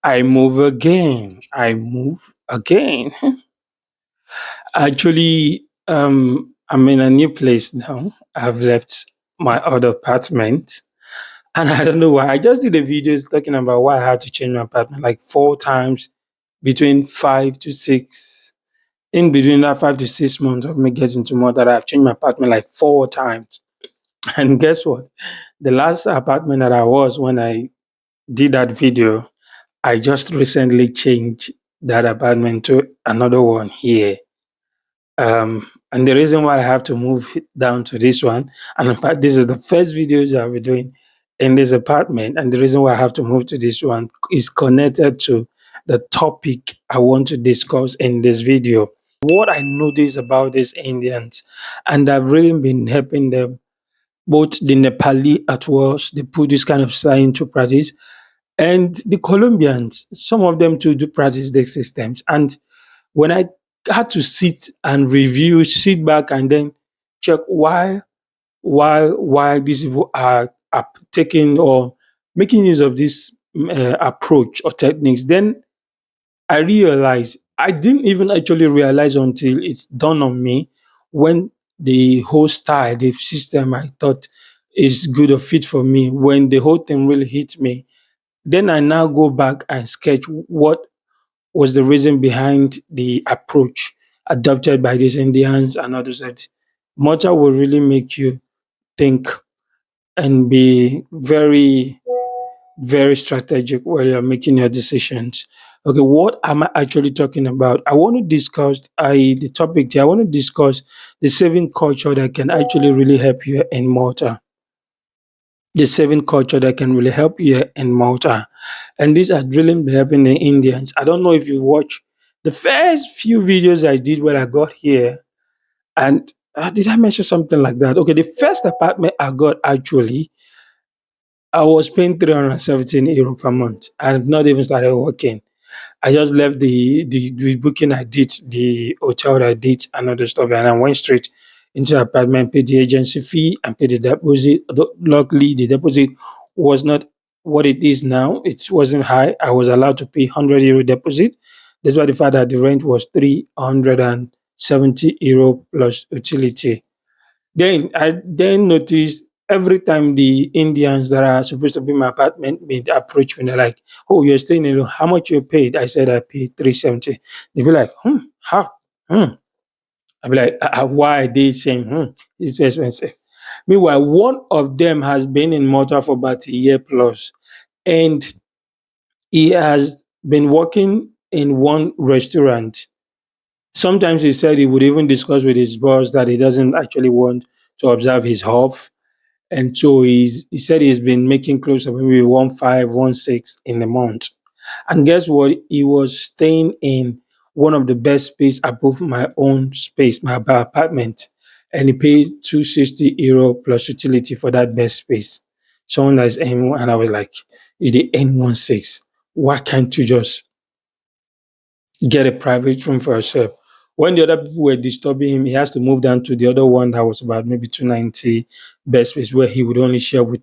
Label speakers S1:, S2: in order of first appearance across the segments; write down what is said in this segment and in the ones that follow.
S1: I move again. I move again. Actually, I'm in a new place now. I've left my other apartment, and I don't know why. I just did a video talking about why I had to change my apartment like 4 times between 5 to 6. In between that 5 to 6 months of me getting to more, that I've changed my apartment like 4 times. And guess what? The last apartment that I was when I did that video, I just recently changed that apartment to another one here. And the reason why I have to move down to this one, and in fact, this is the first videos I'll be doing in this apartment, and the reason why I have to move to this one is connected to the topic I want to discuss in this video. What I notice about these Indians, and I've really been helping them, both the Nepali at once, they put this kind of style into practice, and the Colombians, some of them too do practice these systems. And when I had to sit and review, sit back and then check why these people are taking or making use of this approach or techniques, then I realized I didn't even actually realize until it's dawned on me when the whole style, the system I thought is good or fit for me, when the whole thing really hit me, then I now go back and sketch what was the reason behind the approach adopted by these Indians and others. That Malta will really make you think and be very, very strategic while you're making your decisions. Okay, what am I actually talking about? I want to discuss the topic here. I want to discuss the saving culture that can actually really help you in Malta. The saving culture that can really help you in Malta. And these are really been helping the Indians. I don't know if you watch the first few videos I did when I got here. And did I mention something like that? Okay, the first apartment I got actually, I was paying 317 euro per month. I had not even started working. I just left the booking I did, the hotel that I did, and other stuff, and I went straight into the apartment, paid the agency fee, and paid the deposit. Luckily, the deposit was not what it is now. It wasn't high. I was allowed to pay 100 euro deposit, despite the fact that the rent was 370 euro plus utility. Then I then noticed every time the Indians that are supposed to be in my apartment may approach me, they're like, "Oh, you're staying alone. How much you paid?" I said I paid 370. They be like, how? Hmm. I be like, why are they saying it's too expensive? Meanwhile, one of them has been in Malta for about a year plus, and he has been working in one restaurant. Sometimes he said he would even discuss with his boss that he doesn't actually want to observe his health. And so he said he's been making close to maybe 1.5, 1.6 in a month. And guess what? He was staying in one of the best space above my own space, my apartment. And he paid 260 euro plus utility for that best space. Someone that's N1, and I was like, you the N16. Why can't you just get a private room for yourself? When the other people were disturbing him, he has to move down to the other one that was about maybe 290 best space where he would only share with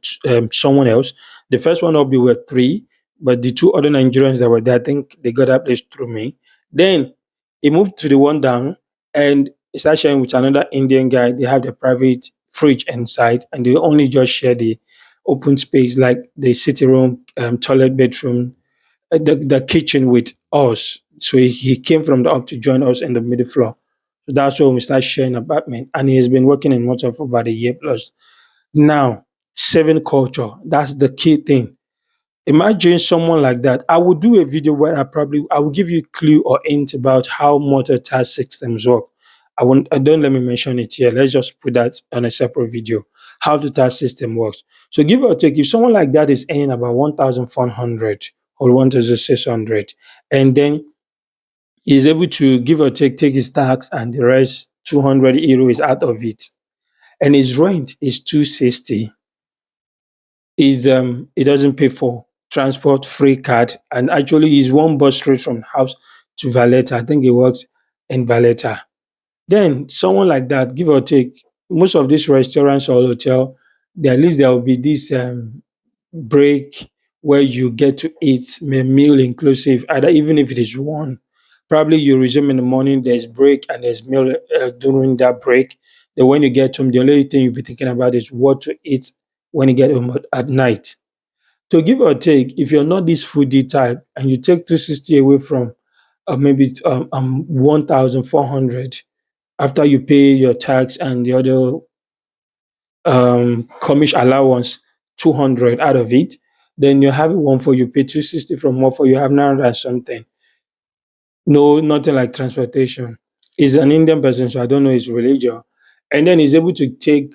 S1: someone else. The first one up we were three, but the two other Nigerians that were there, I think they got that place through me. Then he moved to the one down and he started sharing with another Indian guy. They have the private fridge inside and they only just share the open space like the sitting room, toilet, bedroom, the kitchen with us. So he came from the up to join us in the middle floor. So that's when we start sharing apartment. And he has been working in Motor for about a year plus. Now, saving culture, that's the key thing. Imagine someone like that. I will do a video where I will give you a clue or hint about how motor task systems work. Don't let me mention it here. Let's just put that on a separate video. How the task system works. So give or take, if someone like that is earning about 1,400 or 1,600, and then he's able to give or take his tax and the rest 200 euro is out of it, and his rent is 260, is he doesn't pay for transport, free card, and actually he's one bus straight from house to Valletta. I think he works in Valletta. Then someone like that, give or take, most of these restaurants or hotel, at least there will be this break where you get to eat a meal inclusive, either even if it is one. Probably you resume in the morning, there's break and there's meal during that break. Then when you get home, the only thing you'll be thinking about is what to eat when you get home at night. So give or take, if you're not this foodie type and you take 260 away from maybe 1,400 after you pay your tax and the other commission allowance 200 out of it, then you have one for you pay 260 from one for you have 900 and something. No, nothing like transportation. He's an Indian person, so I don't know his religion. And then he's able to take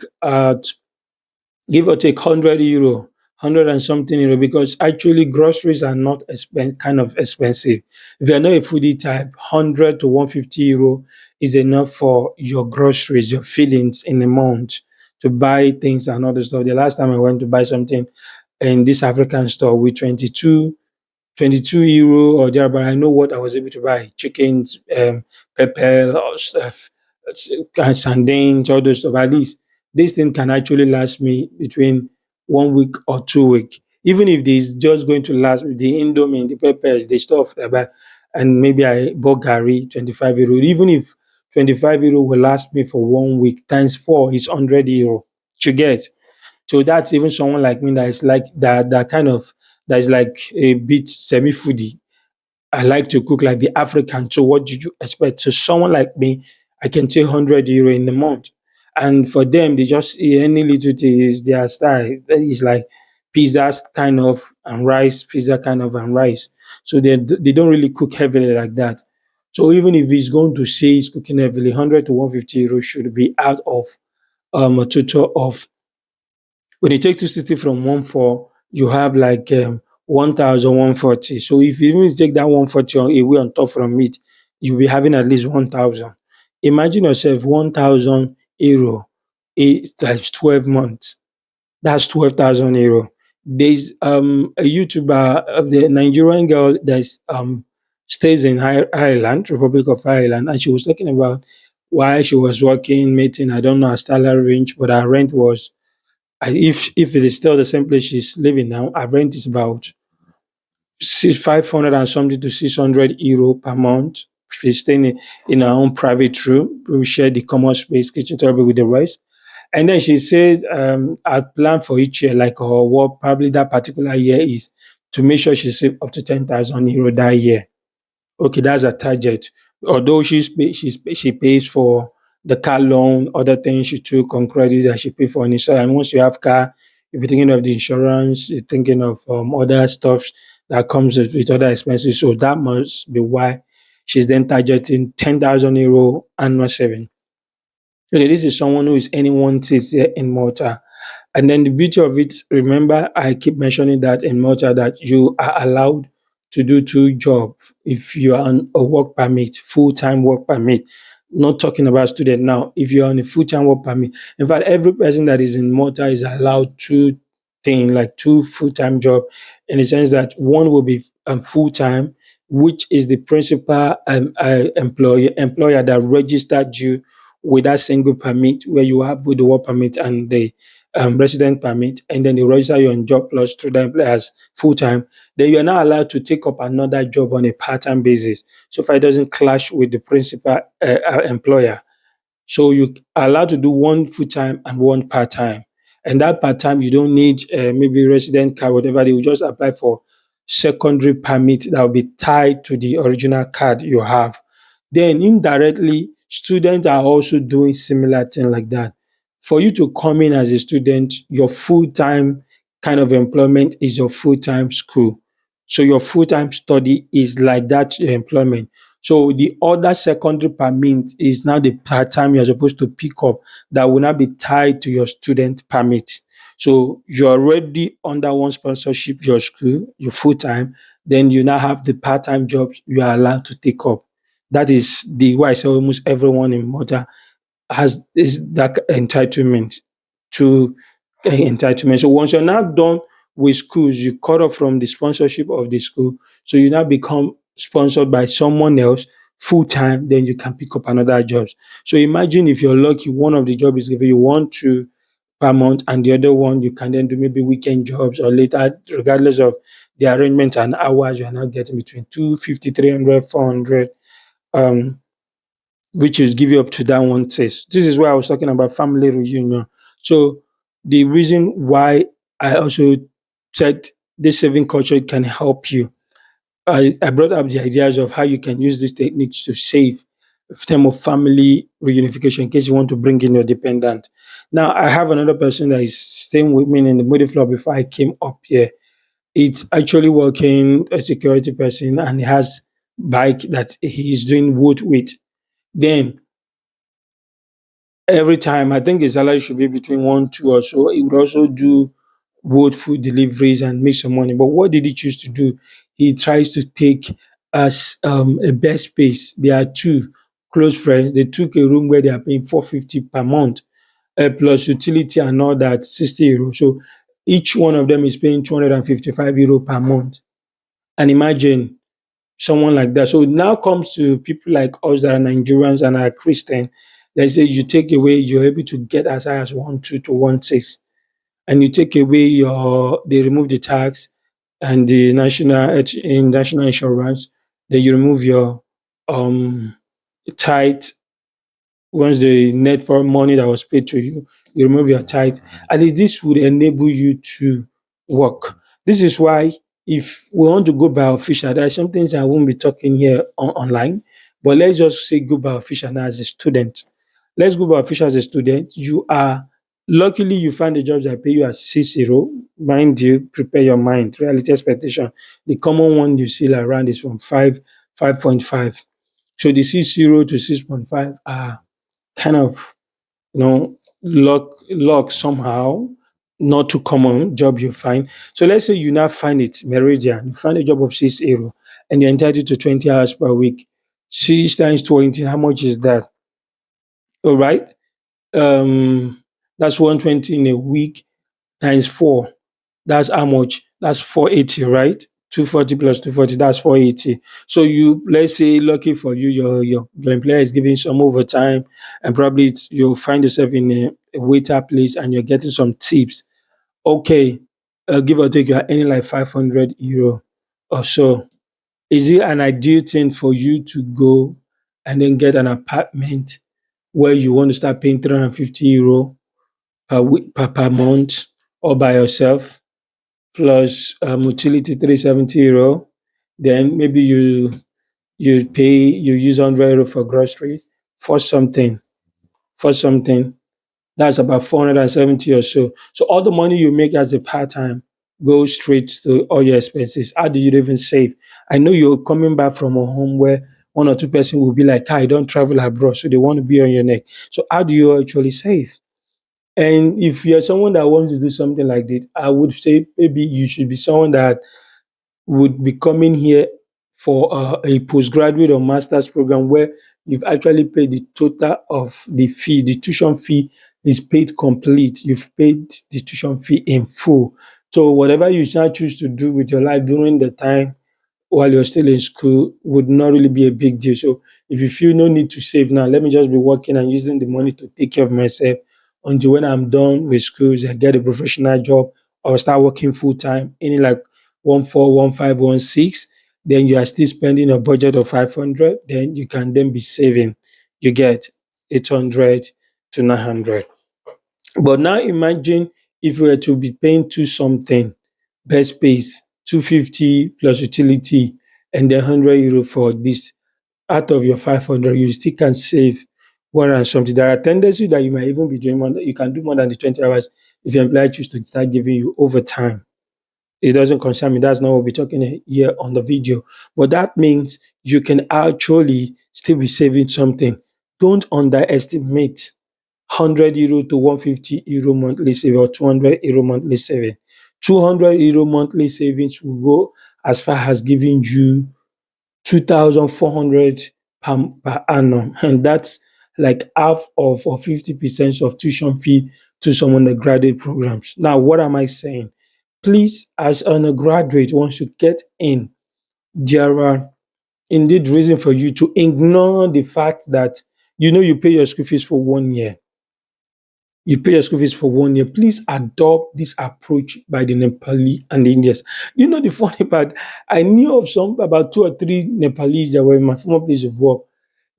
S1: give or take 100 euro, 100 and something euro, because actually groceries are not kind of expensive. If you're not a foodie type, 100 to 150 euro is enough for your groceries, your feelings in a month to buy things and other stuff. The last time I went to buy something in this African store with 22 euro or there, but I know what I was able to buy: chickens, pepper, or stuff, and sardines, all those stuff. At least this thing can actually last me between 1 week or 2 week. Even if this just going to last with the indomie, the peppers, the stuff I buy, and maybe I bought Gary 25 euro. Even if 25 euro will last me for 1 week, times four is 100 euro. You get? So that's even someone like me that is like that kind of that is like a bit semi foodie. I like to cook like the African. So what did you expect? So someone like me, I can take 100 euro in a month. And for them, they just eat any little thing is their style. It's like pizza kind of and rice, pizza kind of and rice. So they don't really cook heavily like that. So even if he's going to say he's cooking heavily, 100 to 150 euros should be out of a total of when you take 260 from 1,400, you have like 1,140. So if you even take that 140 away on top from it, you'll be having at least 1,000. Imagine yourself 1,000 euro times 12 months. That's 12,000 euro. There's a YouTuber of the Nigerian girl that stays in Ireland, Republic of Ireland, and she was talking about why she was working, making, I don't know her salary range, but her rent was if it is still the same place she's living now, our rent is about 500 and something to 600 euro per month. She's staying in her own private room. We share the common space, kitchen table with the rest. And then she says, our plan for each year, like or what probably that particular year is to make sure she save up to 10,000 euro that year. Okay, that's a target. Although she pays for the car loan, other things she took on credit that she pay for on insurance. And once you have car, you'll be thinking of the insurance, you're thinking of other stuff that comes with other expenses. So that must be why she's then targeting 10,000 euro annual saving. Okay, this is someone who is anyone sits here in Malta. And then the beauty of it, remember, I keep mentioning that in Malta that you are allowed to do two jobs if you are on a work permit, full-time work permit. Not talking about student now. If you're on a full-time work permit, in fact, every person that is in Malta is allowed two things, like two full-time job, in the sense that one will be full-time, which is the principal employer that registered you with that single permit where you have with the work permit and the resident permit, and then they register you on job plus through the employer as full time, then you are not allowed to take up another job on a part time basis. So far, it doesn't clash with the principal employer. So you are allowed to do one full time and one part time. And that part time, you don't need maybe resident card, whatever. They will just apply for secondary permit that will be tied to the original card you have. Then indirectly, students are also doing similar thing like that. For you to come in as a student, your full-time kind of employment is your full-time school. So your full-time study is like that employment. So the other secondary permit is now the part-time you're supposed to pick up that will not be tied to your student permit. So you're already under one sponsorship, your school, your full-time, then you now have the part-time jobs you are allowed to take up. That is the why I say almost everyone in Malta has is that entitlement to entitlement. So once you're now done with schools, you cut off from the sponsorship of the school. So you now become sponsored by someone else full time, then you can pick up another jobs. So imagine if you're lucky, one of the job is given, you want to per month, and the other one you can then do maybe weekend jobs or later, regardless of the arrangement and hours, you are now getting between 250, 300, 400, um, which will give you up to that one says. This is why I was talking about family reunion. So the reason why I also said this saving culture can help you, I brought up the ideas of how you can use these techniques to save in terms of family reunification in case you want to bring in your dependent. Now, I have another person that is staying with me in the middle floor before I came up here. It's actually working a security person and he has bike that he is doing wood with. Then every time, I think his salary should be between one, two or so. He would also do wood food deliveries and make some money. But what did he choose to do? He tries to take us a best space. There are two close friends. They took a room where they are paying 450 per month, plus utility and all that, 60 euros. So each one of them is paying 255 euro per month. And imagine someone like that. So it now comes to people like us that are Nigerians and are Christian. Let's say you take away, you're able to get as high as 1.2 to 1.6, and you take away they remove the tax and the national insurance, then you remove your um tithe. Once the net for money that was paid to you, you remove your tithe. At least this would enable you to work. This is why if we want to go by official, there are some things I won't be talking here online, but let's just say go by official now as a student. Let's go by official as a student. You are luckily you find the jobs that pay you as 60. Mind you, prepare your mind. Reality expectation. The common one you see around is from 5.5. So the 60 to 6.5 are kind of luck somehow, not too common job you find. So let's say you now find it meridian, you find a job of 6 euro and you're entitled to 20 hours per week. 6 times 20, how much is that? All right. Um that's 120 in a week times four. That's how much? That's 480, right? 240 plus 240, that's 480. So you, let's say, lucky for you, your employer is giving some overtime, and probably you'll find yourself in a waiter place and you're getting some tips. Okay, give or take, you're earning like 500 euro or so. Is it an ideal thing for you to go and then get an apartment where you want to start paying 350 euro per week, per month, all by yourself? Plus utility 370 euro. Then maybe you use 100 euro for grocery for something for something. That's about 470 or so. So all the money you make as a part time goes straight to all your expenses. How do you even save? I know you're coming back from a home where one or two person will be like, I don't travel abroad, so they want to be on your neck. So how do you actually save? And if you're someone that wants to do something like this, I would say maybe you should be someone that would be coming here for a postgraduate or master's program where you've actually paid the total of the fee. The tuition fee is paid complete. You've paid the tuition fee in full. So whatever you shall choose to do with your life during the time while you're still in school would not really be a big deal. So if you feel no need to save now, let me just be working and using the money to take care of myself until when I'm done with schools, I get a professional job or start working full time, any like 1.4, 1.5, 1.6, then you are still spending a budget of 500, then you can then be saving. You get 800 to 900. But now imagine if we were to be paying two something, best space, 250 plus utility, and then 100 euro for this. Out of your 500, you still can save one and something. There are tendencies that you might even be doing more, you can do more than the 20 hours if your employer choose to start giving you overtime. It doesn't concern me. That's not what we're talking here on the video. But that means you can actually still be saving something. Don't underestimate 100 euro to 150 euro monthly saving or 200 euro monthly saving. 200 euro monthly savings will go as far as giving you 2,400 per annum. And that's like half of or 50% of tuition fee to some undergraduate programs. Now, what am I saying? Please, as an undergraduate, once you get in, there are indeed reason for you to ignore the fact that you pay your school fees for 1 year. You pay your school fees for 1 year. Please adopt this approach by the Nepali and the Indians. You know the funny part? I knew of some about two or three Nepalese that were in my former place of work.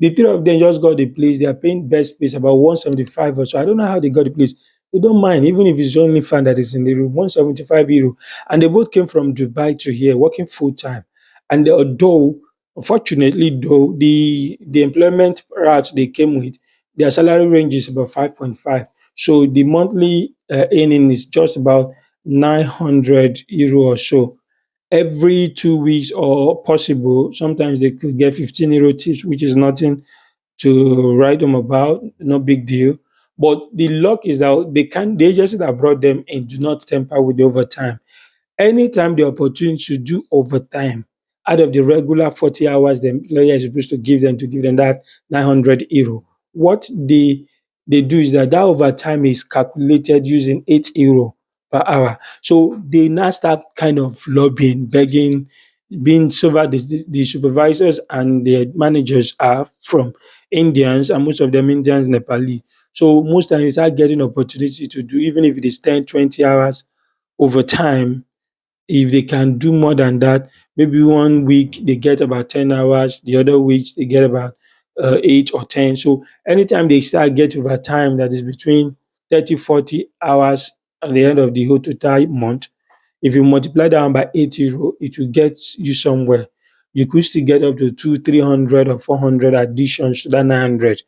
S1: The three of them just got the place. They are paying best place about 175 or so. I don't know how they got the place. They don't mind, even if it's only fan that is in the room, 175 euro. And they both came from Dubai to here, working full time. And although, unfortunately, though, the employment route they came with, their salary range is about 5.5. So the monthly earning is just about 900 euro or so. Every 2 weeks, or possible, sometimes they could get 15 euro tips, which is nothing to write them about, no big deal. But the luck is that the agency that brought them in do not tamper with the overtime. Anytime the opportunity to do overtime out of the regular 40 hours the employer is supposed to give them that 900 euro, what they do is that that overtime is calculated using 8 euro per hour. So they now start kind of lobbying, begging, being so that the supervisors and the managers are from Indians, and most of them Indians, Nepali. So most times they start getting opportunity to do, even if it is 10, 20 hours overtime. If they can do more than that, maybe 1 week they get about 10 hours, the other weeks they get about 8 or 10. So anytime they start get overtime that is between 30, 40 hours at the end of the whole total month, if you multiply that one by 8 euro, it will get you somewhere. You could still get up to two, 300 or 400 additions to that 900.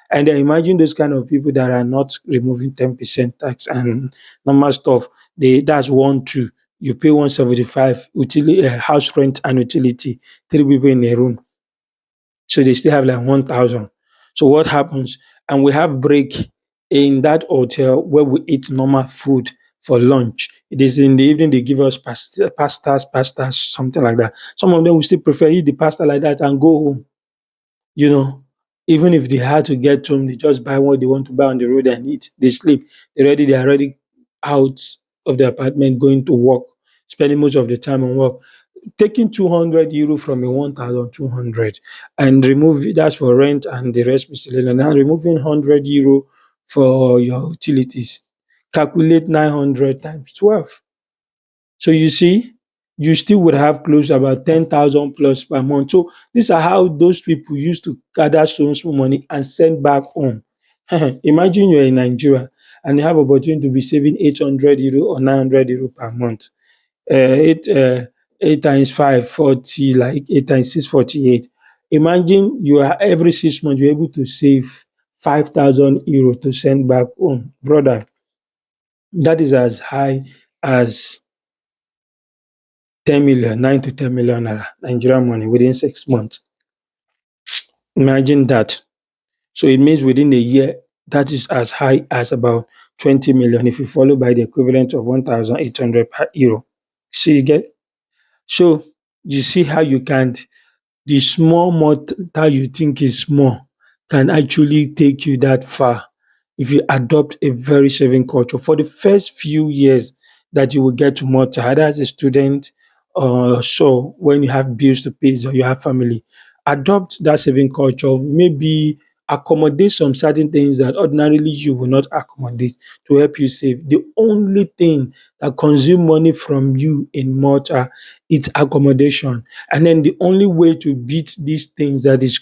S1: And then imagine those kind of people that are not removing 10% tax and normal stuff. That's one, two. You pay 175 utility, house rent and utility, three people in a room. So they still have like 1,000. So what happens? And we have break in that hotel where we eat normal food for lunch. It is in the evening they give us pastas, something like that. Some of them will still prefer eat the pasta like that and go home. You know, even if they had to get home, they just buy what they want to buy on the road and eat. They sleep. They are already out of the apartment going to work, spending most of the time on work. Taking 200 euro from a 1,200 and remove that's for rent and the rest miscellaneous. Now removing 100 euro for your utilities. Calculate 900 times 12. So you see, you still would have close to about 10,000 plus per month. So these are how those people used to gather so small money and send back home. Imagine you're in Nigeria and you have opportunity to be saving 800 euro or 900 euro per month. 8, 8 times 5, 40, like 8 times 6, 48. Imagine you are every 6 months you're able to save 5,000 euro to send back home. Brother, that is as high as 10 million, 9 to 10 million naira Nigerian money within 6 months. Imagine that. So it means within a year, that is as high as about 20 million if you follow by the equivalent of 1,800 per euro. See, you get? So you see how you can the small mortar you think is small can actually take you that far if you adopt a very saving culture. For the first few years that you will get to Malta, either as a student or so, when you have bills to pay or you have family, adopt that saving culture. Maybe accommodate some certain things that ordinarily you will not accommodate to help you save. The only thing that consume money from you in Malta is accommodation. And then the only way to beat these things that is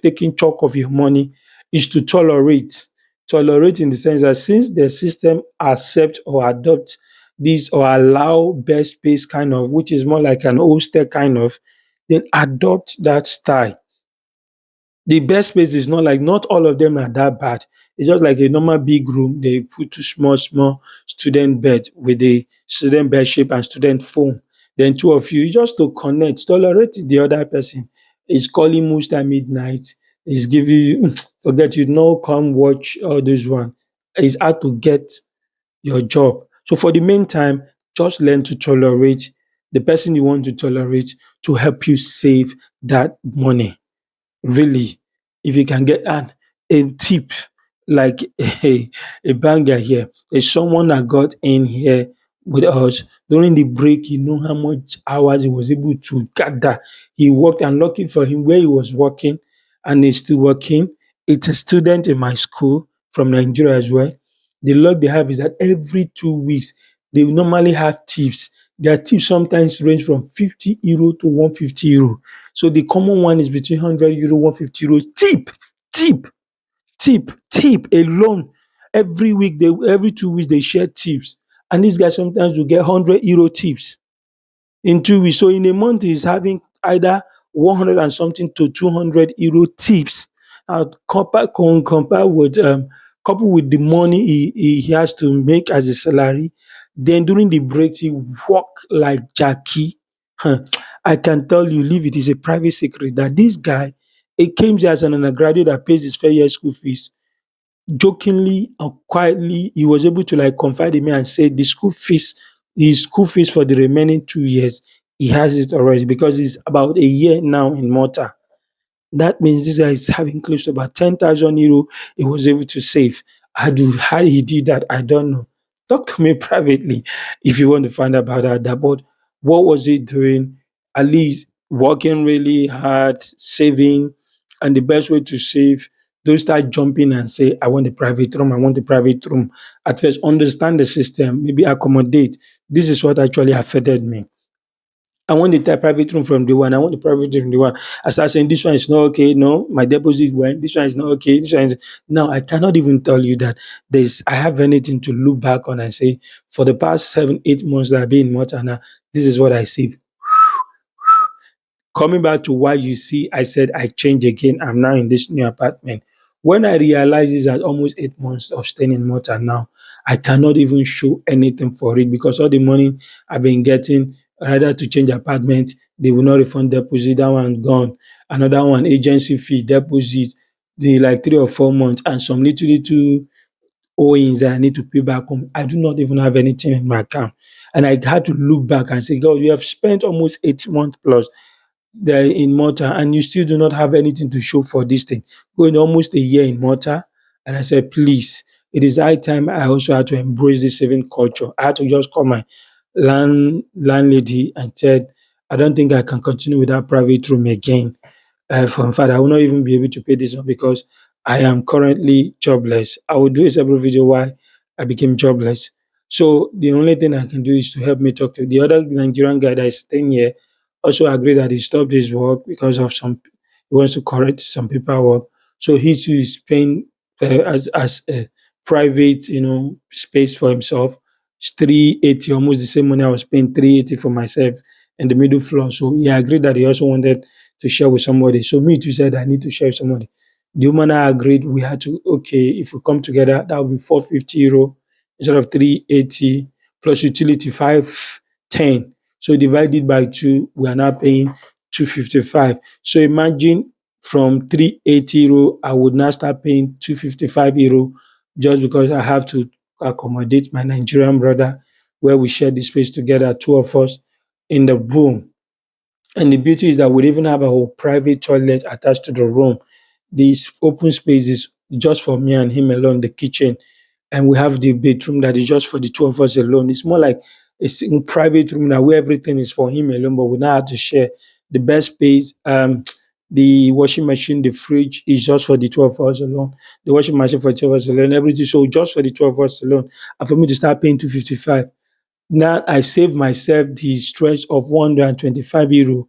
S1: taking chalk of your money is to tolerate. Tolerate in the sense that since the system accept or adopt this or allow best space kind of, which is more like an hostel kind of, then adopt that style. The best space is not like not all of them are that bad. It's just like a normal big room. They put two small student bed with the student bed shape and student foam. Then two of you just to connect, tolerate the other person. Is calling most at midnight. Is giving you forget you no come watch all this one. It's hard to get your job. So for the meantime, just learn to tolerate the person you want to tolerate to help you save that money. Really, if you can get a tip like a banger here, there's someone that got in here with us during the break. You know how much hours he was able to gather. He worked, and lucky for him, where he was working and he's still working. It's a student in my school from Nigeria as well. The luck they have is that every 2 weeks, they will normally have tips. Their tips sometimes range from €50 to €150. So the common one is between €100, €150. Tip, tip alone. Every week, every 2 weeks, they share tips. And these guys sometimes will get €100 tips in 2 weeks. So in a month, he's having either 100 and something to €200 tips. Compare with couple with the money he has to make as a salary. Then during the breaks, he work like Jackie. Huh. I can tell you, leave it is a private secret that this guy, it came here as an undergraduate that pays his fair year school fees. Jokingly and quietly, he was able to like confide in me and say his school fees for the remaining 2 years, he has it already because it's about a year now in Malta. That means this guy is having close to about €10,000 he was able to save. How he did that, I don't know. Talk to me privately if you want to find out about that. But what was he doing? At least working really hard, saving, and the best way to save, don't start jumping and say, I want a private room, I want a private room. At first, understand the system, maybe accommodate. This is what actually affected me. I want the type private room from the one. I want the private room from the one. I start saying this one is not okay. No, my deposit went. This one is not okay. This one is now I cannot even tell you that I have anything to look back on and say for the past 7, 8 months that I've been in Montana, this is what I saved. Coming back to why you see, I said I change again. I'm now in this new apartment. When I realize it's at almost 8 months of staying in Malta now, I cannot even show anything for it because all the money I've been getting, rather to change apartment, they will not refund deposit. That one gone. Another one, agency fee, deposit, the like 3 or 4 months, and some little owings that I need to pay back home. I do not even have anything in my account. And I had to look back and say, God, you have spent almost 8 months plus there in Malta and you still do not have anything to show for this thing. Going almost a year in Malta. And I said, please, it is high time I also had to embrace this saving culture. I had to just call my landlady and said, I don't think I can continue with that private room again. For in fact, I will not even be able to pay this one because I am currently jobless. I will do a separate video why I became jobless. So the only thing I can do is to help me talk to the other Nigerian guy that is staying here. Also agree that he stopped his work because of he wants to correct some paperwork. So he too is paying as a private, space for himself. It's 380, almost the same money I was paying 380 for myself in the middle floor. So he agreed that he also wanted to share with somebody. So me too said I need to share with somebody. The woman I agreed we had to, okay, if we come together, that would be €450 instead of 380 plus utility 510. So divided by two, we are now paying 255. So imagine from 380 €, I would now start paying €255 just because I have to accommodate my Nigerian brother where we share the space together, two of us in the room. And the beauty is that we even have a whole private toilet attached to the room. This open space is just for me and him alone, the kitchen. And we have the bedroom that is just for the two of us alone. It's more like a private room now where everything is for him alone, but we now have to share the best space. The washing machine, the fridge is just for the two of us alone. The washing machine for the two of us alone, everything. So just for the two of us alone. And for me to start paying 255. Now I've saved myself the stress of €125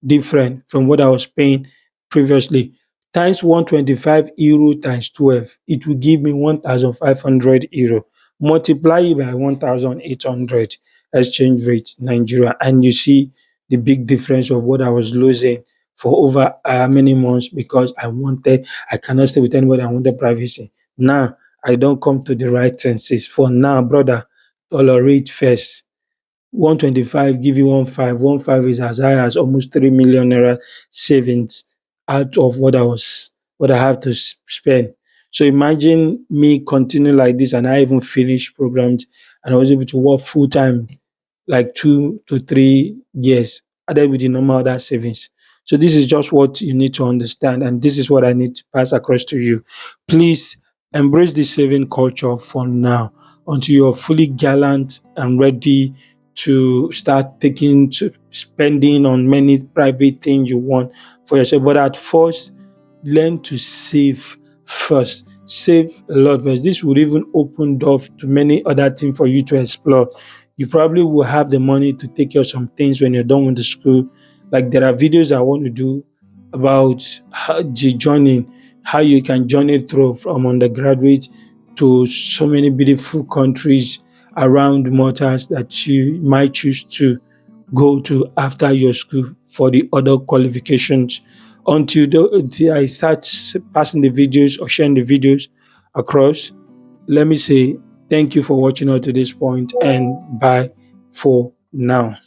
S1: different from what I was paying previously. Times €125 times 12, it will give me €1,500. Multiply it by 1,800 exchange rate Nigeria, and you see the big difference of what I was losing for over many months because I cannot stay with anybody. I wanted privacy. Now I don't come to the right senses. For now, brother, tolerate first. 125 give you 15 is as high as almost 3 million naira savings out of what I have to spend. So imagine me continue like this and I even finish programs and I was able to work full time like 2 to 3 years added with the normal other savings. So this is just what you need to understand, and this is what I need to pass across to you. Please embrace the saving culture for now until you're fully gallant and ready to start taking to spending on many private things you want for yourself. But at first, learn to save first. save a lot. Because this would even open doors to many other things for you to explore. You probably will have the money to take care of some things when you're done with the school. Like there are videos I want to do about the journey, how you can journey through from undergraduate to so many beautiful countries around Malta that you might choose to go to after your school for the other qualifications. Until I start passing the videos or sharing the videos across, let me say thank you for watching up to this point and bye for now.